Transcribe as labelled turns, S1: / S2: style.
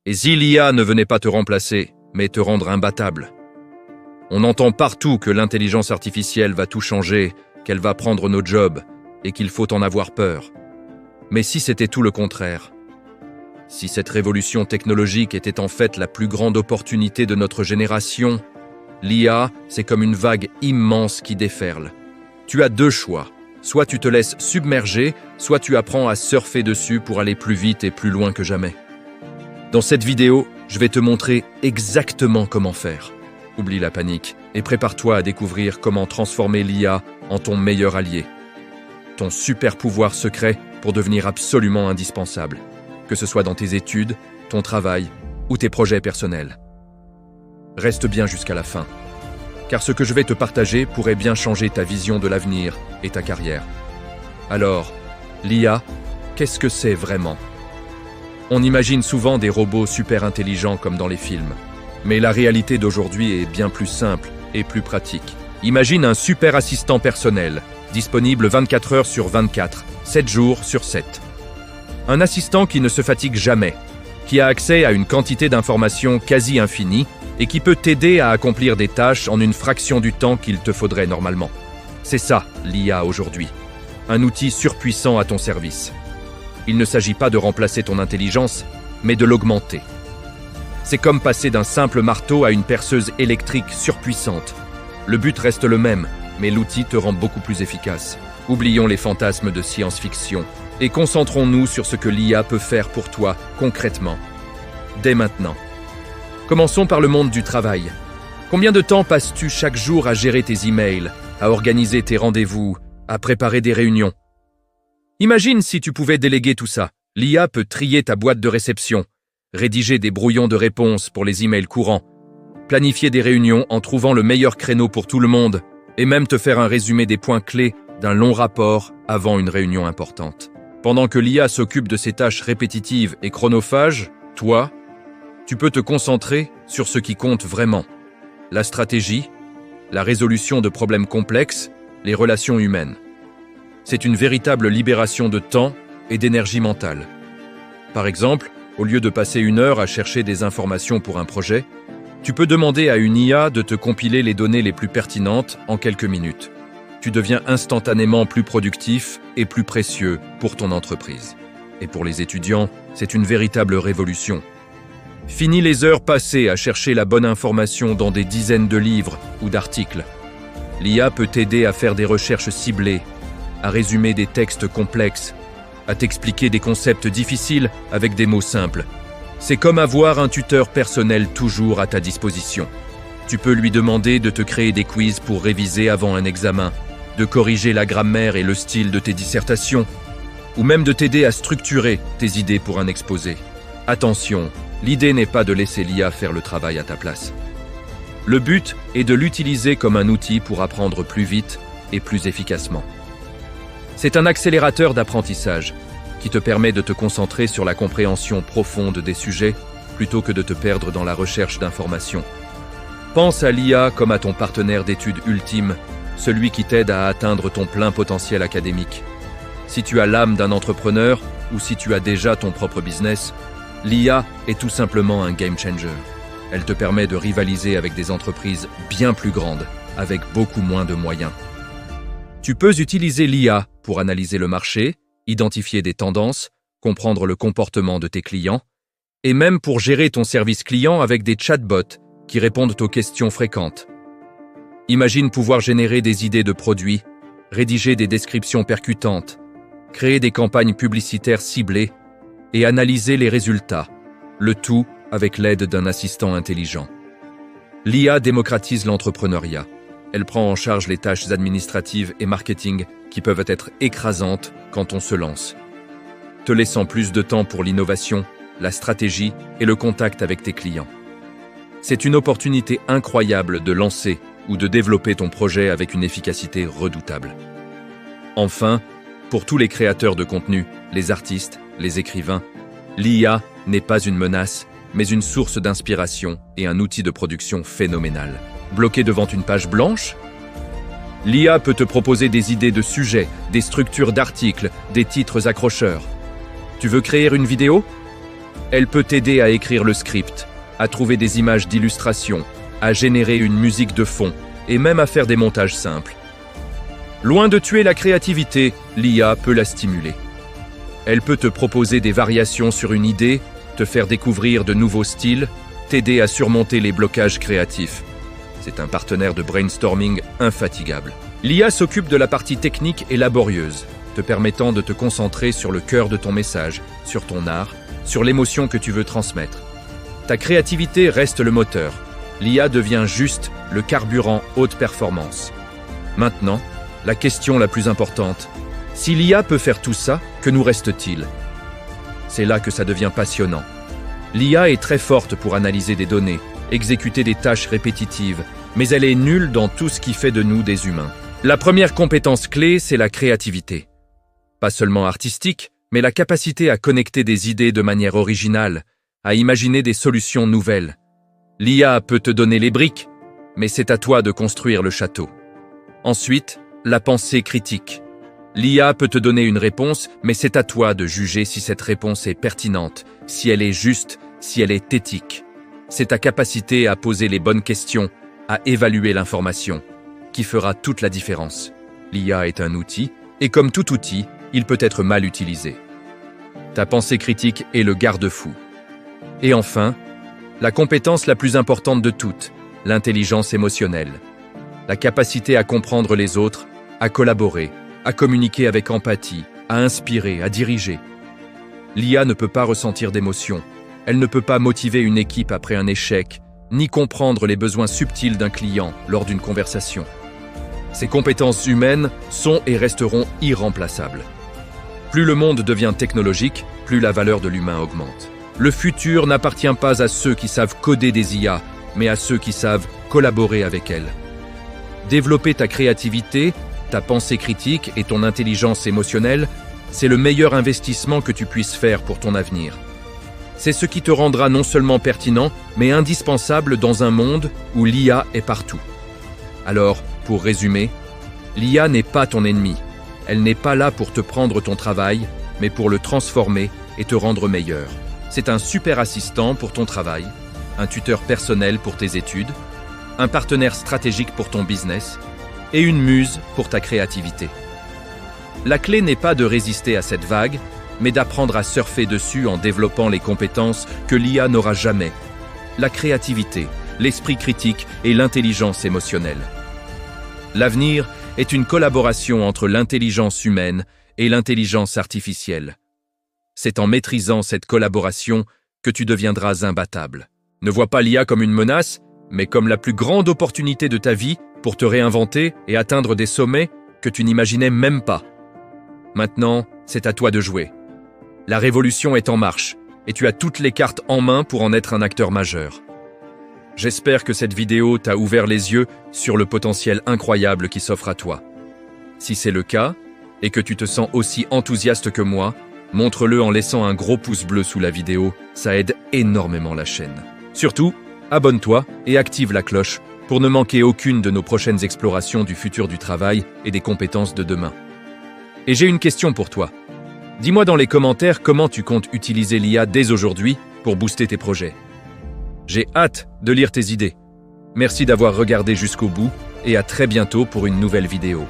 S1: Et si l'IA ne venait pas te remplacer, mais te rendre imbattable? On entend partout que l'intelligence artificielle va tout changer, qu'elle va prendre nos jobs, et qu'il faut en avoir peur. Mais si c'était tout le contraire? Si cette révolution technologique était en fait la plus grande opportunité de notre génération, l'IA, c'est comme une vague immense qui déferle. Tu as deux choix. Soit tu te laisses submerger, soit tu apprends à surfer dessus pour aller plus vite et plus loin que jamais. Dans cette vidéo, je vais te montrer exactement comment faire. Oublie la panique et prépare-toi à découvrir comment transformer l'IA en ton meilleur allié. Ton super pouvoir secret pour devenir absolument indispensable, que ce soit dans tes études, ton travail ou tes projets personnels. Reste bien jusqu'à la fin, car ce que je vais te partager pourrait bien changer ta vision de l'avenir et ta carrière. Alors, l'IA, qu'est-ce que c'est vraiment? On imagine souvent des robots super intelligents comme dans les films, mais la réalité d'aujourd'hui est bien plus simple et plus pratique. Imagine un super assistant personnel, disponible 24 heures sur 24, 7 jours sur 7. Un assistant qui ne se fatigue jamais, qui a accès à une quantité d'informations quasi infinie et qui peut t'aider à accomplir des tâches en une fraction du temps qu'il te faudrait normalement. C'est ça, l'IA aujourd'hui. Un outil surpuissant à ton service. Il ne s'agit pas de remplacer ton intelligence, mais de l'augmenter. C'est comme passer d'un simple marteau à une perceuse électrique surpuissante. Le but reste le même, mais l'outil te rend beaucoup plus efficace. Oublions les fantasmes de science-fiction et concentrons-nous sur ce que l'IA peut faire pour toi concrètement, dès maintenant. Commençons par le monde du travail. Combien de temps passes-tu chaque jour à gérer tes emails, à organiser tes rendez-vous, à préparer des réunions? Imagine si tu pouvais déléguer tout ça. L'IA peut trier ta boîte de réception, rédiger des brouillons de réponses pour les emails courants, planifier des réunions en trouvant le meilleur créneau pour tout le monde, et même te faire un résumé des points clés d'un long rapport avant une réunion importante. Pendant que l'IA s'occupe de ces tâches répétitives et chronophages, toi, tu peux te concentrer sur ce qui compte vraiment. La stratégie, la résolution de problèmes complexes, les relations humaines. C'est une véritable libération de temps et d'énergie mentale. Par exemple, au lieu de passer 1 heure à chercher des informations pour un projet, tu peux demander à une IA de te compiler les données les plus pertinentes en quelques minutes. Tu deviens instantanément plus productif et plus précieux pour ton entreprise. Et pour les étudiants, c'est une véritable révolution. Fini les heures passées à chercher la bonne information dans des dizaines de livres ou d'articles. L'IA peut t'aider à faire des recherches ciblées, à résumer des textes complexes, à t'expliquer des concepts difficiles avec des mots simples. C'est comme avoir un tuteur personnel toujours à ta disposition. Tu peux lui demander de te créer des quiz pour réviser avant un examen, de corriger la grammaire et le style de tes dissertations, ou même de t'aider à structurer tes idées pour un exposé. Attention, l'idée n'est pas de laisser l'IA faire le travail à ta place. Le but est de l'utiliser comme un outil pour apprendre plus vite et plus efficacement. C'est un accélérateur d'apprentissage qui te permet de te concentrer sur la compréhension profonde des sujets plutôt que de te perdre dans la recherche d'informations. Pense à l'IA comme à ton partenaire d'études ultime, celui qui t'aide à atteindre ton plein potentiel académique. Si tu as l'âme d'un entrepreneur ou si tu as déjà ton propre business, l'IA est tout simplement un game changer. Elle te permet de rivaliser avec des entreprises bien plus grandes, avec beaucoup moins de moyens. Tu peux utiliser l'IA pour analyser le marché, identifier des tendances, comprendre le comportement de tes clients, et même pour gérer ton service client avec des chatbots qui répondent aux questions fréquentes. Imagine pouvoir générer des idées de produits, rédiger des descriptions percutantes, créer des campagnes publicitaires ciblées et analyser les résultats, le tout avec l'aide d'un assistant intelligent. L'IA démocratise l'entrepreneuriat. Elle prend en charge les tâches administratives et marketing qui peuvent être écrasantes quand on se lance, te laissant plus de temps pour l'innovation, la stratégie et le contact avec tes clients. C'est une opportunité incroyable de lancer ou de développer ton projet avec une efficacité redoutable. Enfin, pour tous les créateurs de contenu, les artistes, les écrivains, l'IA n'est pas une menace, mais une source d'inspiration et un outil de production phénoménal. Bloqué devant une page blanche? L'IA peut te proposer des idées de sujets, des structures d'articles, des titres accrocheurs. Tu veux créer une vidéo? Elle peut t'aider à écrire le script, à trouver des images d'illustration, à générer une musique de fond et même à faire des montages simples. Loin de tuer la créativité, l'IA peut la stimuler. Elle peut te proposer des variations sur une idée, te faire découvrir de nouveaux styles, t'aider à surmonter les blocages créatifs. C'est un partenaire de brainstorming infatigable. L'IA s'occupe de la partie technique et laborieuse, te permettant de te concentrer sur le cœur de ton message, sur ton art, sur l'émotion que tu veux transmettre. Ta créativité reste le moteur. L'IA devient juste le carburant haute performance. Maintenant, la question la plus importante, si l'IA peut faire tout ça, que nous reste-t-il? C'est là que ça devient passionnant. L'IA est très forte pour analyser des données, exécuter des tâches répétitives, mais elle est nulle dans tout ce qui fait de nous des humains. La première compétence clé, c'est la créativité. Pas seulement artistique, mais la capacité à connecter des idées de manière originale, à imaginer des solutions nouvelles. L'IA peut te donner les briques, mais c'est à toi de construire le château. Ensuite, la pensée critique. L'IA peut te donner une réponse, mais c'est à toi de juger si cette réponse est pertinente, si elle est juste, si elle est éthique. C'est ta capacité à poser les bonnes questions, à évaluer l'information, qui fera toute la différence. L'IA est un outil, et comme tout outil, il peut être mal utilisé. Ta pensée critique est le garde-fou. Et enfin, la compétence la plus importante de toutes, l'intelligence émotionnelle. La capacité à comprendre les autres, à collaborer, à communiquer avec empathie, à inspirer, à diriger. L'IA ne peut pas ressentir d'émotions. Elle ne peut pas motiver une équipe après un échec, ni comprendre les besoins subtils d'un client lors d'une conversation. Ces compétences humaines sont et resteront irremplaçables. Plus le monde devient technologique, plus la valeur de l'humain augmente. Le futur n'appartient pas à ceux qui savent coder des IA, mais à ceux qui savent collaborer avec elles. Développer ta créativité, ta pensée critique et ton intelligence émotionnelle, c'est le meilleur investissement que tu puisses faire pour ton avenir. C'est ce qui te rendra non seulement pertinent, mais indispensable dans un monde où l'IA est partout. Alors, pour résumer, l'IA n'est pas ton ennemi. Elle n'est pas là pour te prendre ton travail, mais pour le transformer et te rendre meilleur. C'est un super assistant pour ton travail, un tuteur personnel pour tes études, un partenaire stratégique pour ton business et une muse pour ta créativité. La clé n'est pas de résister à cette vague, mais d'apprendre à surfer dessus en développant les compétences que l'IA n'aura jamais. La créativité, l'esprit critique et l'intelligence émotionnelle. L'avenir est une collaboration entre l'intelligence humaine et l'intelligence artificielle. C'est en maîtrisant cette collaboration que tu deviendras imbattable. Ne vois pas l'IA comme une menace, mais comme la plus grande opportunité de ta vie pour te réinventer et atteindre des sommets que tu n'imaginais même pas. Maintenant, c'est à toi de jouer. La révolution est en marche et tu as toutes les cartes en main pour en être un acteur majeur. J'espère que cette vidéo t'a ouvert les yeux sur le potentiel incroyable qui s'offre à toi. Si c'est le cas, et que tu te sens aussi enthousiaste que moi, montre-le en laissant un gros pouce bleu sous la vidéo, ça aide énormément la chaîne. Surtout, abonne-toi et active la cloche pour ne manquer aucune de nos prochaines explorations du futur du travail et des compétences de demain. Et j'ai une question pour toi. Dis-moi dans les commentaires comment tu comptes utiliser l'IA dès aujourd'hui pour booster tes projets. J'ai hâte de lire tes idées. Merci d'avoir regardé jusqu'au bout et à très bientôt pour une nouvelle vidéo.